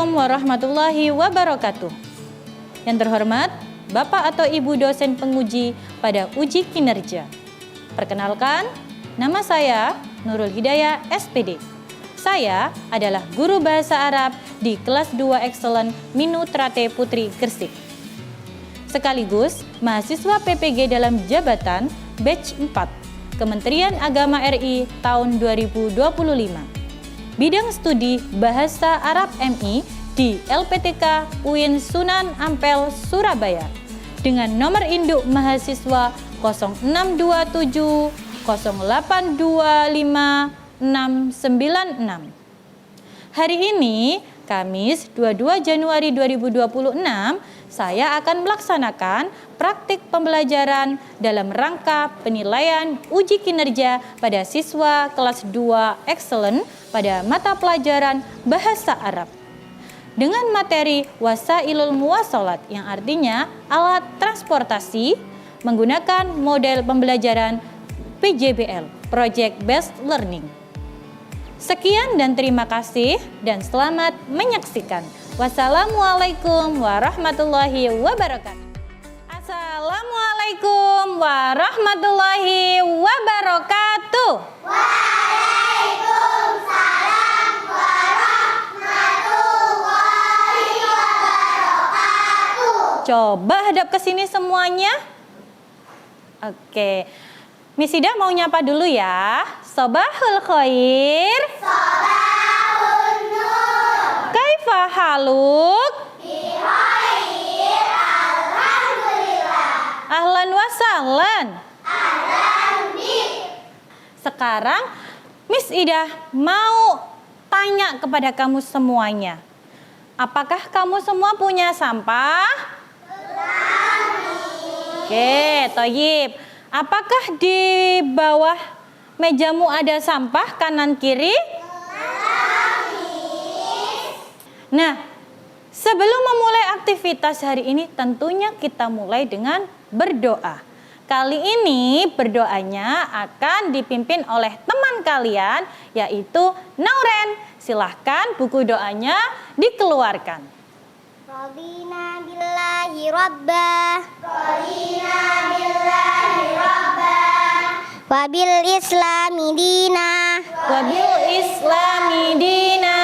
Assalamualaikum warahmatullahi wabarakatuh. Yang terhormat, Bapak atau Ibu dosen penguji pada uji kinerja. Perkenalkan, nama saya Nurul Hidayah, SPD. Saya adalah guru bahasa Arab di kelas 2 Excellent Minutrate Putri Gresik. Sekaligus mahasiswa PPG dalam jabatan batch 4 Kementerian Agama RI tahun 2025. Bidang studi Bahasa Arab MI di LPTK UIN Sunan Ampel, Surabaya dengan nomor induk mahasiswa 0627 0825 696. Hari ini, Kamis 22 Januari 2026, saya akan melaksanakan praktik pembelajaran dalam rangka penilaian uji kinerja pada siswa kelas 2 Excellent pada mata pelajaran Bahasa Arab dengan materi Wasailul Muwasalat yang artinya alat transportasi menggunakan model pembelajaran PJBL, Project Based Learning. Sekian dan terima kasih dan selamat menyaksikan. Wassalamualaikum warahmatullahi wabarakatuh. Assalamualaikum warahmatullahi wabarakatuh. Waalaikumsalam warahmatullahi wabarakatuh. Coba hadap ke sini semuanya. Oke. Miss Ida mau nyapa dulu ya. Sobahul khair. Sobahun nur. Kaifa haluk? Bikhair, alhamdulillah. Ahlan wa sahlan. Ahlan bik. Sekarang Miss Ida mau tanya kepada kamu semuanya. Apakah kamu semua punya sampah? Oke, toyib. Apakah di bawah mejamu ada sampah kanan kiri? Nah, sebelum memulai aktivitas hari ini tentunya kita mulai dengan berdoa. Kali ini berdoanya akan dipimpin oleh teman kalian yaitu Nauren. Silahkan buku doanya dikeluarkan. Radina billahi rabbah. Radina billahi rabbah. Wabil islami dina. Wabil islami dina.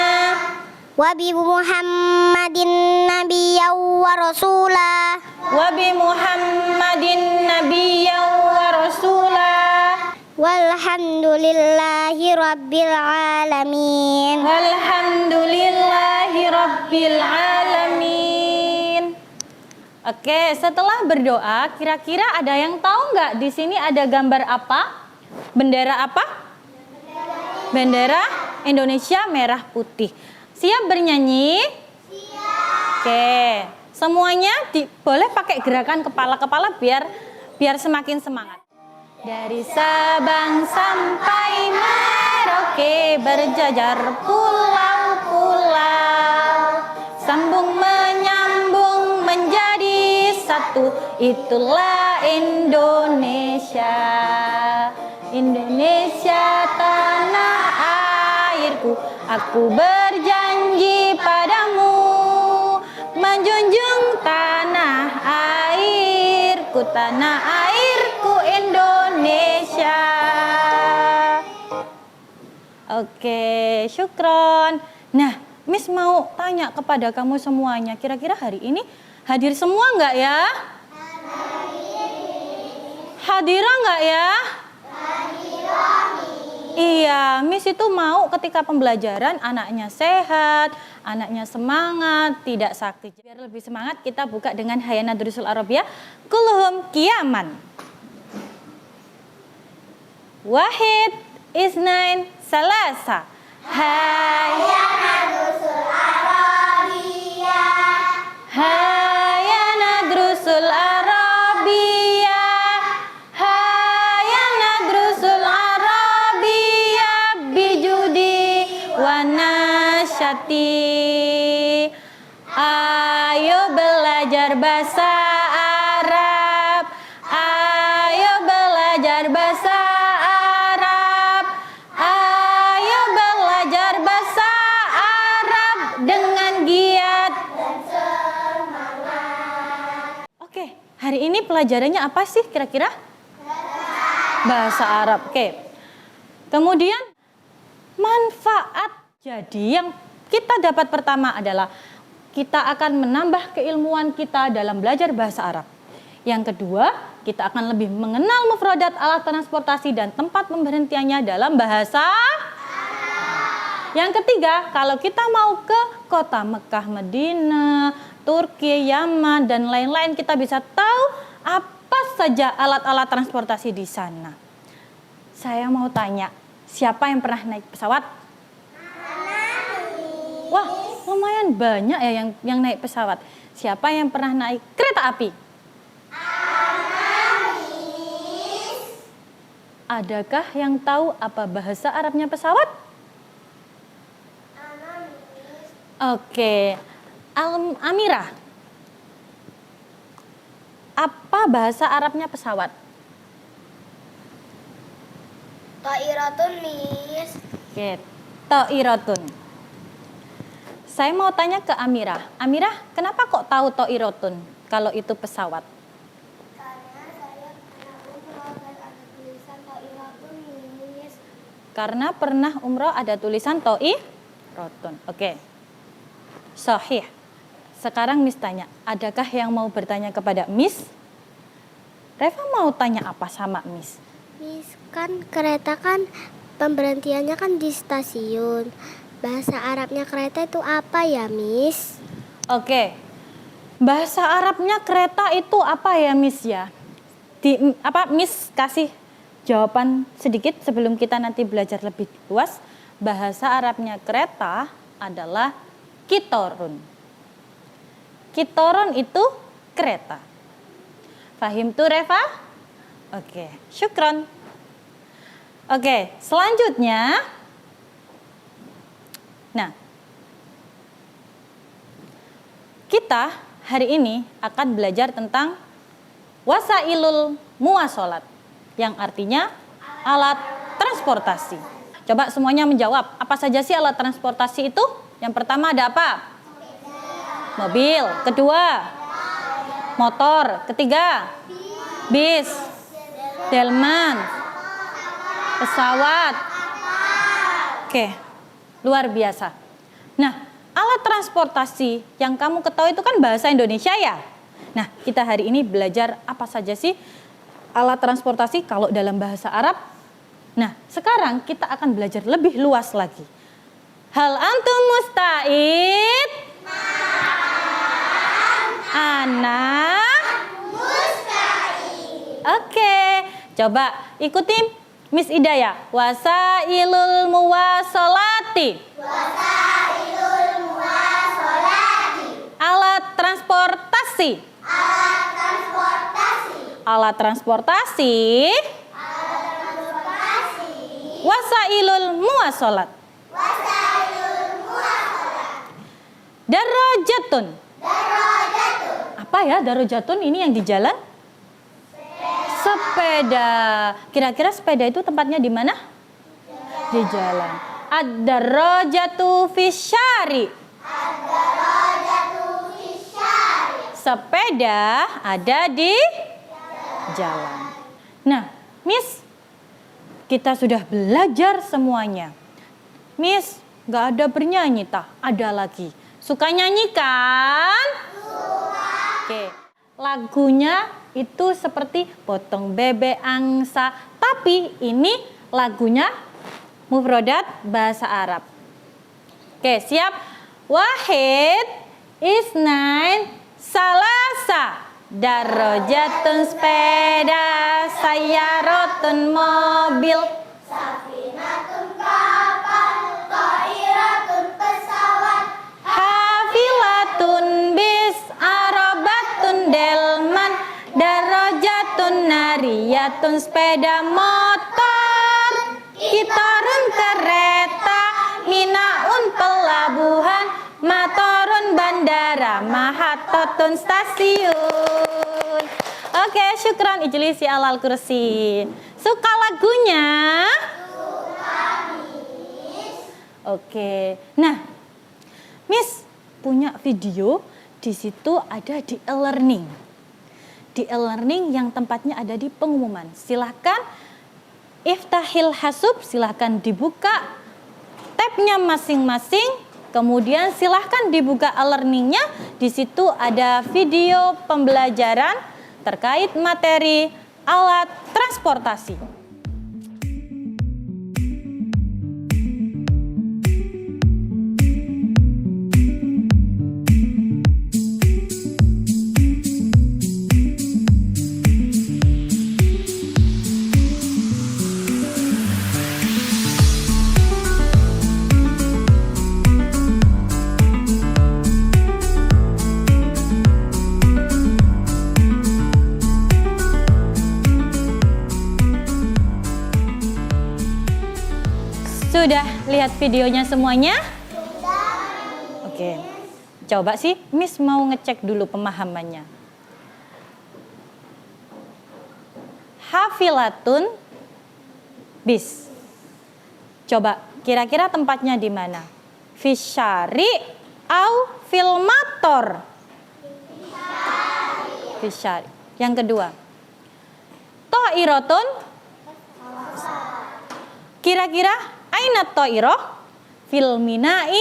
Wabi Muhammadin nabiyya wa rasulah. Wabi Muhammadin nabiyya wa rasulah. Walhamdulillahi rabbil alamin. Alhamdulillahi rabbil alamin. Oke, setelah berdoa, kira-kira ada yang tahu nggak di sini ada gambar apa? Bendera apa? Bendera Indonesia merah putih. Siap bernyanyi? Siap. Oke, semuanya boleh pakai gerakan kepala-kepala biar semakin semangat. Dari Sabang sampai Merauke berjajar pulau-pulau, sambung menyambung menjadi satu, itulah Indonesia. Indonesia tanah airku, aku berjanji padamu menjunjung tanah airku, tanah airku Indonesia. Oke, syukron. Nah, Miss mau tanya kepada kamu semuanya, kira-kira hari ini hadir semua nggak ya? Hadirah nggak ya? Iya, Miss itu mau ketika pembelajaran anaknya sehat, anaknya semangat, tidak sakit. Biar lebih semangat kita buka dengan Hayana Durusul Arabiyah. Kulluhum kiaman. Wahid, isnain, salasa. Hayana Durusul Arabiyah. Hayana Durusul Arabiyah. Hayana Durusul Arabiyah bijudi wa nasyati. Ayo belajar bahasa Arab. Ayo belajar bahasa Arab. Ayo belajar bahasa Arab dengan giat. Hari ini pelajarannya apa sih kira-kira? Bahasa Arab. Oke. Kemudian manfaat. Jadi yang kita dapat pertama adalah kita akan menambah keilmuan kita dalam belajar bahasa Arab. Yang kedua, kita akan lebih mengenal mufradat alat transportasi dan tempat pemberhentiannya dalam bahasa Arab. Yang ketiga, kalau kita mau ke kota Mekah, Madinah, Turki, Yaman, dan lain-lain, kita bisa tahu apa saja alat-alat transportasi di sana. Saya mau tanya, siapa yang pernah naik pesawat? Wah, lumayan banyak ya yang naik pesawat. Siapa yang pernah naik kereta api? Adakah yang tahu apa bahasa Arabnya pesawat? Oke, Amirah. Apa bahasa Arabnya pesawat? Ta'iratun, Miss. Oke, ta'iratun. Saya mau tanya ke Amirah. Amirah, kenapa kok tahu ta'iratun kalau itu pesawat? Karena saya pernah umroh dan ada tulisan ta'iratun, Miss. Karena pernah umroh ada tulisan ta'iratun. Oke. Sahih. Sekarang Miss tanya, adakah yang mau bertanya kepada Miss? Reva mau tanya apa sama Miss? Miss, kan kereta kan pemberhentiannya kan di stasiun. Bahasa Arabnya kereta itu apa ya, Miss? Oke. Bahasa Arabnya kereta itu apa ya, Miss ya? Miss kasih jawaban sedikit sebelum kita nanti belajar lebih luas. Bahasa Arabnya kereta adalah kitorun. Kitorun itu kereta. Fahim tuh Reva? Oke, syukron. Oke, selanjutnya. Nah, kita hari ini akan belajar tentang wasailul muwasolat, yang artinya alat transportasi. Coba semuanya menjawab, apa saja sih alat transportasi itu? Yang pertama ada apa? Mobil. Kedua, motor. Ketiga, bis. Delman. Pesawat. Oke, luar biasa. Nah, alat transportasi yang kamu ketahui itu kan bahasa Indonesia ya? Nah, kita hari ini belajar apa saja sih alat transportasi kalau dalam bahasa Arab. Nah, sekarang kita akan belajar lebih luas lagi. Hal antum musta'id? Anak musta'id. Oke, coba ikuti Miss Idaya. Wasailul muwasolati. Wasailul muwasolati. Alat transportasi. Alat transportasi. Alat transportasi. Alat transportasi. Wasailul muwasolat. Wasailul muwasolat. Darajatun. Darajatun. Apa ya darajatun ini yang di jalan? Sepeda. Kira-kira sepeda itu tempatnya di mana? Di jalan. Ad-darajatu fisyari. Ad-darajatu fisyari. Sepeda ada di jalan. Nah, Miss, kita sudah belajar semuanya. Miss, gak ada bernyanyi tah? Ada lagi. Suka nyanyi kan? Suka. Oke. Lagunya itu seperti potong bebek angsa, tapi ini lagunya mufradat bahasa Arab. Oke, siap? Wahid, isnain, salasa. Darajatun sepeda, sayaratun mobil. Safinatun kapal, ta'iratun pesawat. Hafilatun bis, arabatun delman. Darajatun nariyatun sepeda motor. Kitarun kereta, minaun pelabuhan. Matorun bandara, mahatatun stasiun. Oke, syukran ijlisi alal kursi. Suka lagunya? Suka, Miss. Oke. Nah, Miss punya video di situ ada di e-learning. di e-learning yang tempatnya ada di pengumuman. Silahkan Iftahil Hasub, silahkan dibuka tabnya masing-masing. Kemudian silahkan dibuka e-learningnya. Di situ ada video pembelajaran terkait materi alat transportasi. Sudah lihat videonya semuanya? Oke. Coba sih Miss mau ngecek dulu pemahamannya. Hafilatun bis. Coba kira-kira tempatnya di mana? Fisyari au filmator? Fisyari. Yang kedua. To'irotun? Kira-kira aina to'iroh? Filminai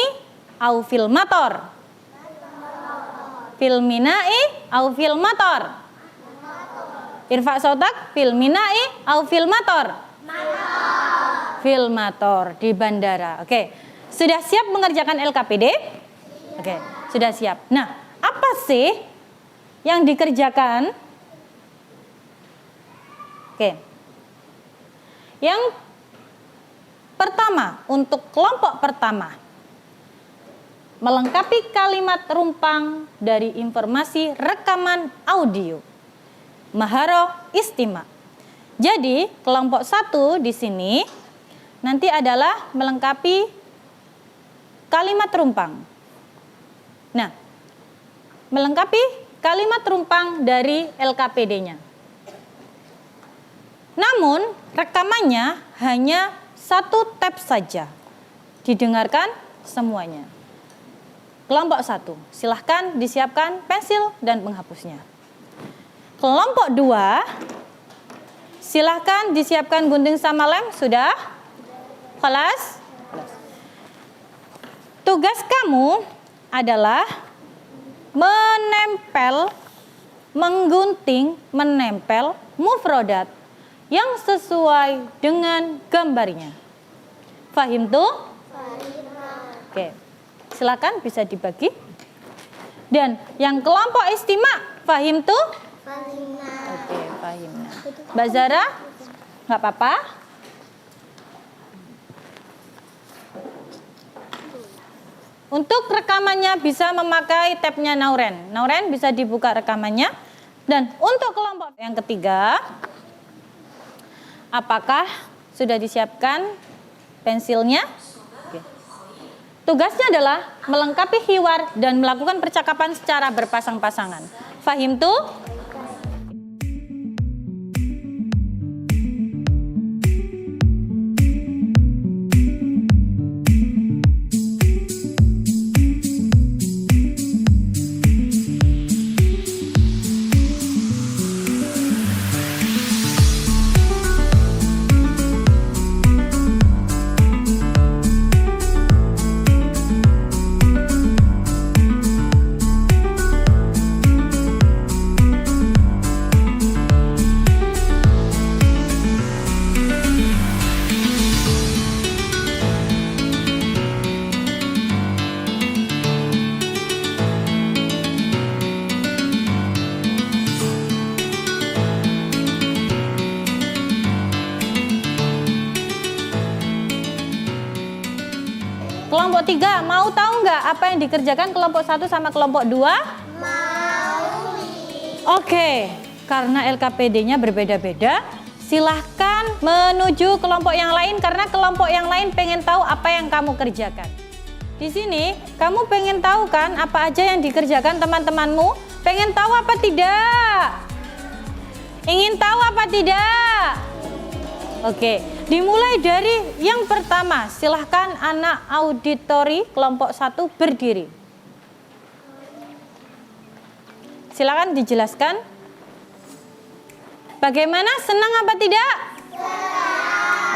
au filmator? Filminai au filmator? Irfa sautak, filminai au filmator? Filmator, di bandara. Oke, sudah siap mengerjakan LKPD? Oke, sudah siap. Nah, apa sih yang dikerjakan? Oke. Yang pertama, untuk kelompok pertama, melengkapi kalimat rumpang dari informasi rekaman audio. Maharoh istima. Jadi, kelompok 1 di sini nanti adalah melengkapi kalimat rumpang. Nah, melengkapi kalimat rumpang dari LKPD-nya. Namun, rekamannya hanya 1 tab saja. Didengarkan semuanya. Kelompok 1, silahkan disiapkan pensil dan penghapusnya. Kelompok 2, silahkan disiapkan gunting sama lem. Sudah? Kelas? Tugas kamu adalah menempel mufrodat yang sesuai dengan gambarnya. Fahim tuh? Oke, silakan bisa dibagi. Dan yang kelompok istima, fahim tuh? Oke, fahimna. Mbak Zara, nggak apa-apa? Untuk rekamannya bisa memakai tabnya Nauren. Nauren bisa dibuka rekamannya. Dan untuk kelompok yang ketiga, apakah sudah disiapkan pensilnya? Oke. Tugasnya adalah melengkapi hiwar dan melakukan percakapan secara berpasang-pasangan. Fahim tuh? Kelompok 3, mau tahu nggak apa yang dikerjakan kelompok 1 sama kelompok 2? Mau. Oke, karena LKPD-nya berbeda-beda, silahkan menuju kelompok yang lain karena kelompok yang lain pengen tahu apa yang kamu kerjakan. Di sini, kamu pengen tahu kan apa aja yang dikerjakan teman-temanmu? Pengen tahu apa tidak? Ingin tahu apa tidak? Oke, dimulai dari yang pertama. Silahkan anak auditori kelompok 1 berdiri. Silahkan dijelaskan. Bagaimana? Senang apa tidak?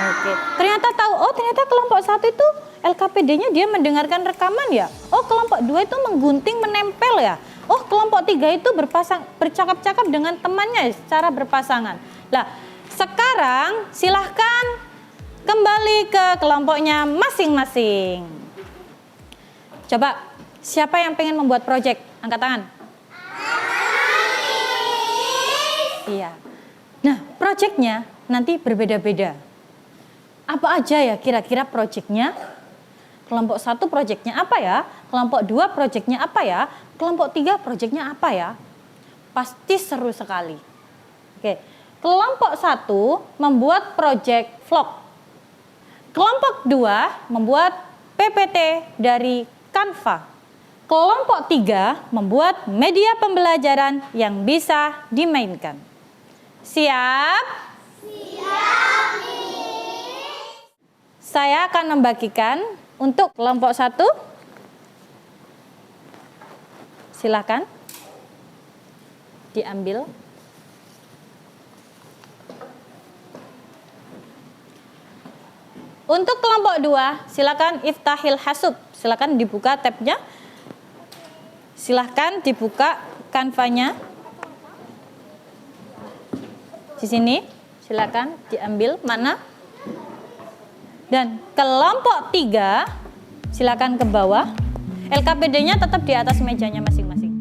Oke. Ternyata tahu, oh ternyata kelompok 1 itu LKPD-nya dia mendengarkan rekaman ya. Oh kelompok 2 itu menggunting, menempel ya. Oh kelompok 3 itu bercakap-cakap dengan temannya secara berpasangan. Lah sekarang silahkan kembali ke kelompoknya masing-masing. Coba siapa yang pengen membuat proyek? Angkat tangan. Iya. Nah, proyeknya nanti berbeda-beda. Apa aja ya kira-kira proyeknya? Kelompok 1 proyeknya apa ya? Kelompok 2 proyeknya apa ya? Kelompok 3 proyeknya apa ya? Pasti seru sekali. Oke. Kelompok 1 membuat proyek vlog. Kelompok 2 membuat PPT dari Canva. Kelompok 3 membuat media pembelajaran yang bisa dimainkan. Siap? Siap, Miss. Saya akan membagikan untuk kelompok 1. Silakan diambil. Untuk kelompok 2, silakan iftahil hasub. Silakan dibuka tabnya. Silakan dibuka kanvanya. Di sini, silakan diambil mana. Dan kelompok 3, silakan ke bawah. LKPD-nya tetap di atas mejanya masing-masing.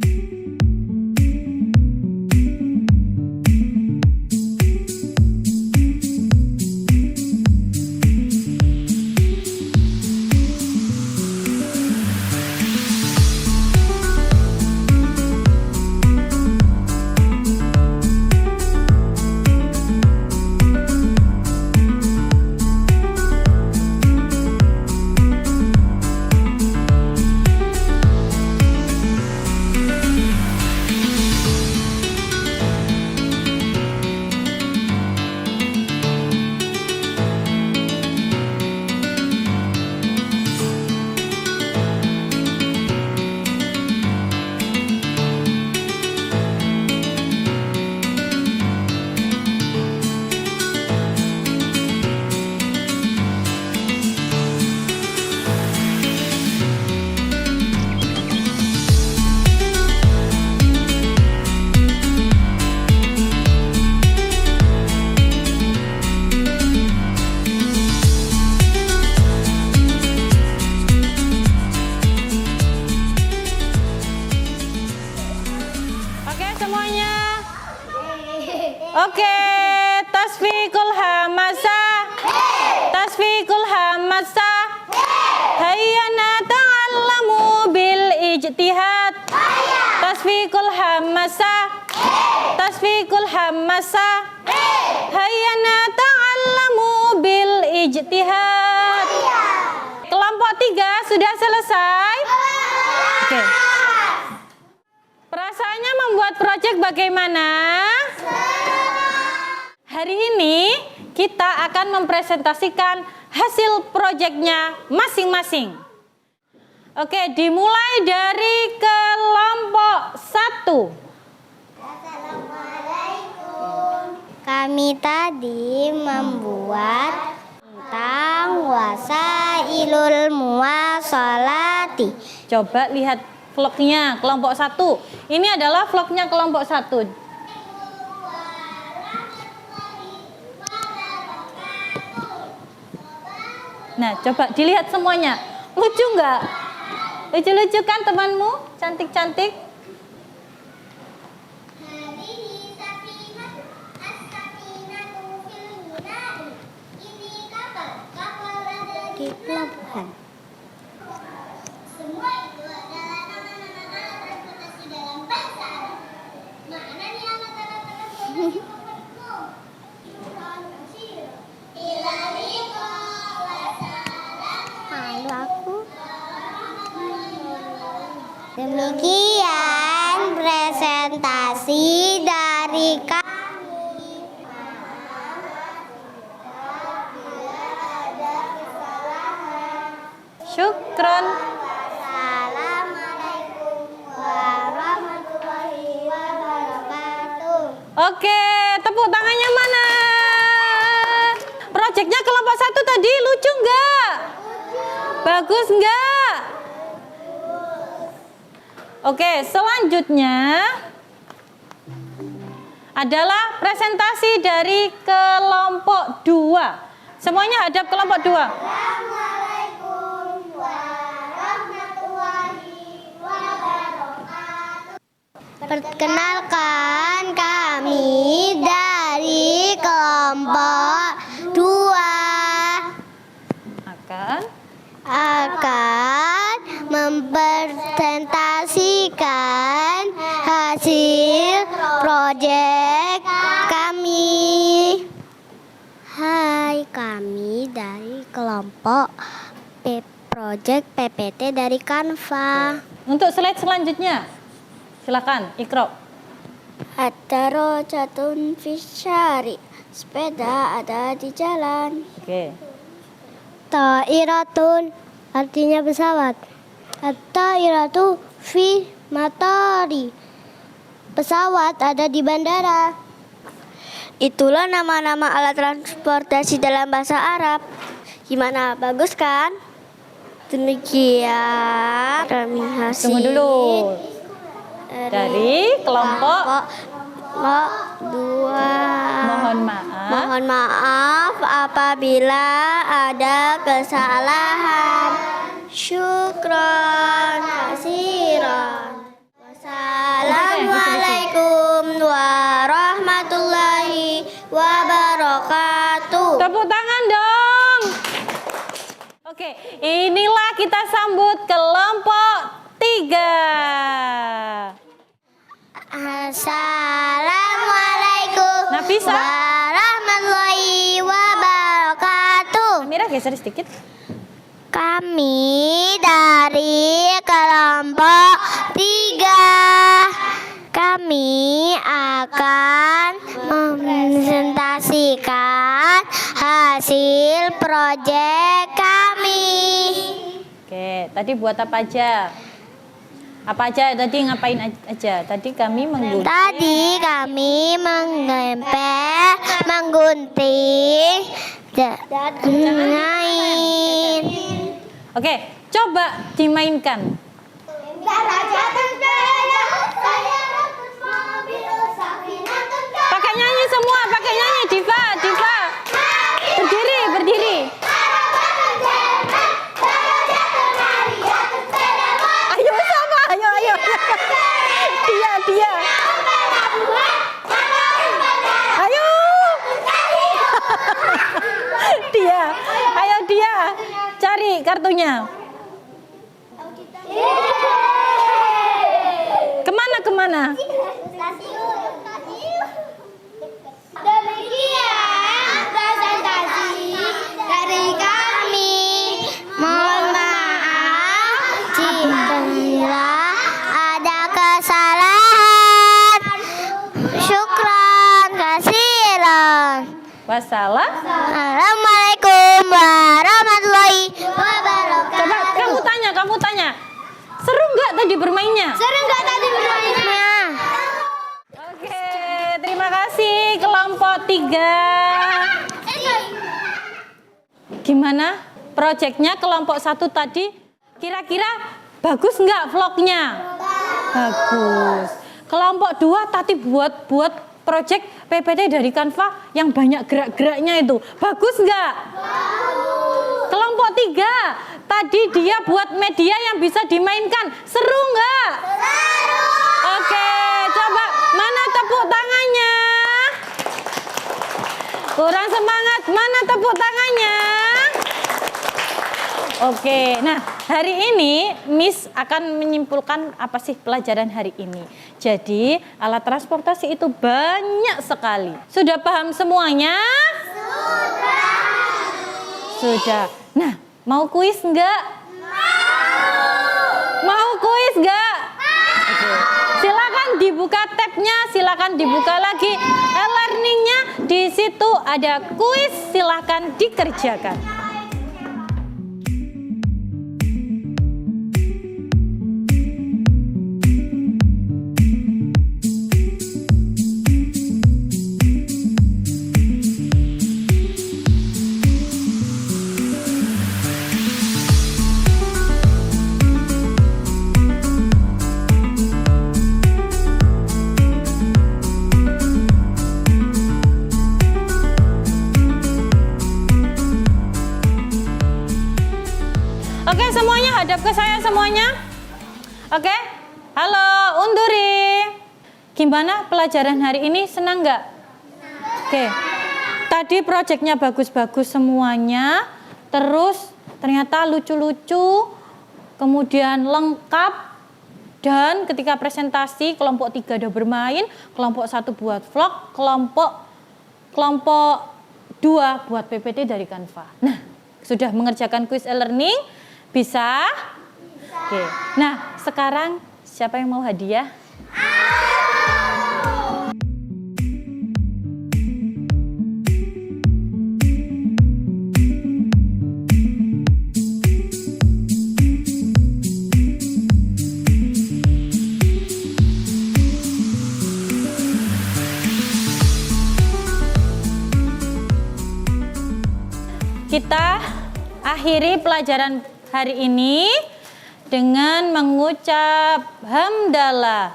Oke, tasfiqul hamazah. Tasfiqul hamazah. Hayya nata'allamu bil ijtihad. Tasfiqul hamazah. Tasfiqul hamazah. Hayya nata'allamu bil ijtihad. Kelompok 3 sudah selesai? Oke. Perasaannya membuat proyek bagaimana? Hari ini kita akan mempresentasikan hasil proyeknya masing-masing. Oke, dimulai dari kelompok 1. Kami tadi membuat tentang wasailul muwasalati. Coba lihat vlognya kelompok 1. Ini adalah vlognya kelompok 1. Nah, coba dilihat semuanya. Lucu nggak? Lucu-lucu kan temanmu? Cantik-cantik. Di pelabuhan. Semua itu adalah nama-nama alat transportasi dalam bahasa Arab. Mana nih alat-alat transportasi favoritmu? Malu aku. Demikian presentasi dari kami. Syukron. Assalamualaikum warahmatullahi wabarakatuh. Oke, tepuk tangannya mana? Proyeknya kelompok 1 tadi lucu nggak? Bagus nggak? Oke, selanjutnya adalah presentasi dari kelompok 2. Semuanya hadap kelompok 2. Assalamualaikum warahmatullahi wabarakatuh. Perkenalkan kami dari kelompok 2 akan mempresentasikan hasil proyek kami. Hai, kami dari kelompok proyek PPT dari Canva. Untuk slide selanjutnya, silakan Ikro. Ada rojatun fisyari, sepeda ada di jalan. Oke. Ta'iratun artinya pesawat. At-ta'iratu fi matari, pesawat ada di bandara. Itulah nama-nama alat transportasi dalam bahasa Arab. Gimana, bagus kan? Demikian kami hasil. Tunggu dulu. Dari kelompok 2. mohon maaf. Mohon maaf apabila ada kesalahan. Syukron kasiran. Wassalamualaikum warahmatullahi wabarakatuh. Tepuk tangan dong. Oke, inilah kita sambut kelompok 3. Assalamualaikum Nafisa. warahmatullahi wabarakatuh. Amira geser sedikit. Kami dari kelompok 3. Kami akan mempresentasikan hasil proyek kami. Oke, tadi buat apa aja? Apa aja tadi, ngapain aja? Tadi kami menggunting. Tadi kami menggempel, menggunting, dan main. Oke, coba dimainkan. Pakai nyanyi semua, pakai nyanyi. Diva. Berdiri. Ayo sama, ayo. Dia. Ayo. Dia. Cari kartunya. Kemana? Demikian presentasi dari kami. Mohon maaf jika ada kesalahan. Syukran kasiran. Assalamualaikum warahmatullahi wabarakatuh. Coba kamu tanya. Seru nggak tadi bermainnya? Seru nggak tadi bermainnya? Oke, terima kasih kelompok 3. Gimana proyeknya kelompok 1 tadi? Kira-kira bagus nggak vlognya? Bagus. Kelompok 2 tadi buat proyek PPT dari Canva yang banyak gerak-geraknya itu. Bagus nggak? Kelompok 3 tadi dia buat media yang bisa dimainkan. Seru nggak? Seru. Oke, coba mana tepuk tangannya? Kurang semangat, mana tepuk tangannya? Oke, nah hari ini Miss akan menyimpulkan apa sih pelajaran hari ini. Jadi alat transportasi itu banyak sekali. Sudah paham semuanya? Sudah. Nah, mau kuis nggak? Mau kuis nggak? Oke. Silakan dibuka tabnya, silakan dibuka lagi e-learningnya. Di situ ada kuis, silakan dikerjakan. menghadap ke saya semuanya. Oke, halo Unduri. Gimana pelajaran hari ini, senang nggak? Oke, tadi proyeknya bagus-bagus semuanya. Terus ternyata lucu-lucu, kemudian lengkap. Dan ketika presentasi, kelompok 3 udah bermain, kelompok 1 buat vlog, kelompok 2 buat PPT dari Canva. Nah, sudah mengerjakan quiz e-learning? Bisa? Oke. Nah, sekarang siapa yang mau hadiah? Kita akhiri pelajaran hari ini dengan mengucap hamdalah.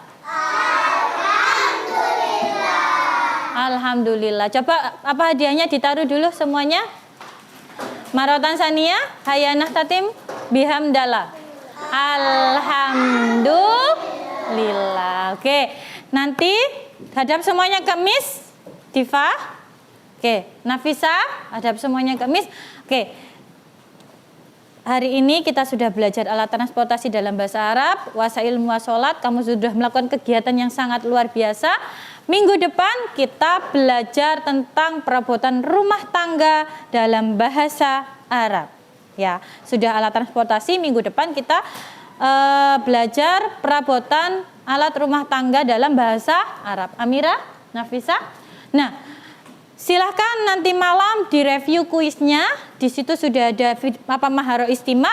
Alhamdulillah. Coba apa hadiahnya ditaruh dulu semuanya. Maratan Sania, Hayanah Tatim, bihamdalah. Alhamdulillah. Oke, nanti hadap semuanya ke Miss Diva. Oke, Nafisa, hadap semuanya ke Miss. Oke, hari ini kita sudah belajar alat transportasi dalam bahasa Arab, wasail muwasolat. Kamu sudah melakukan kegiatan yang sangat luar biasa. Minggu depan kita belajar tentang perabotan rumah tangga dalam bahasa Arab. Ya, sudah alat transportasi. Minggu depan kita belajar perabotan alat rumah tangga dalam bahasa Arab. Amira, Nafisa. Nah, silahkan nanti malam direview kuisnya. Di situ sudah ada maharo istima.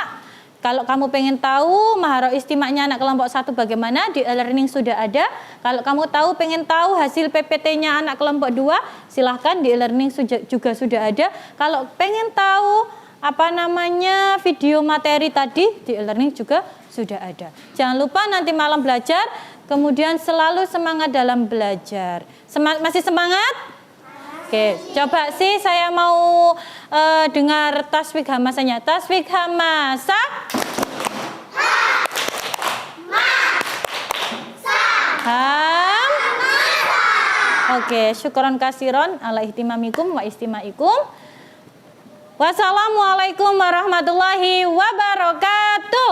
Kalau kamu pengen tahu maharo istimanya anak kelompok 1 bagaimana, di e-learning sudah ada. Kalau kamu pengen tahu hasil PPT-nya anak kelompok 2, silahkan di e-learning juga sudah ada. Kalau pengen tahu video materi tadi, di e-learning juga sudah ada. Jangan lupa nanti malam belajar, kemudian selalu semangat dalam belajar. Masih semangat? Oke, coba sih saya mau dengar tasbih hamasanya. Tasbih hamasa. Oke, syukron kasiron ala ihtimamikum wa istimaikum. Wassalamualaikum warahmatullahi wabarakatuh.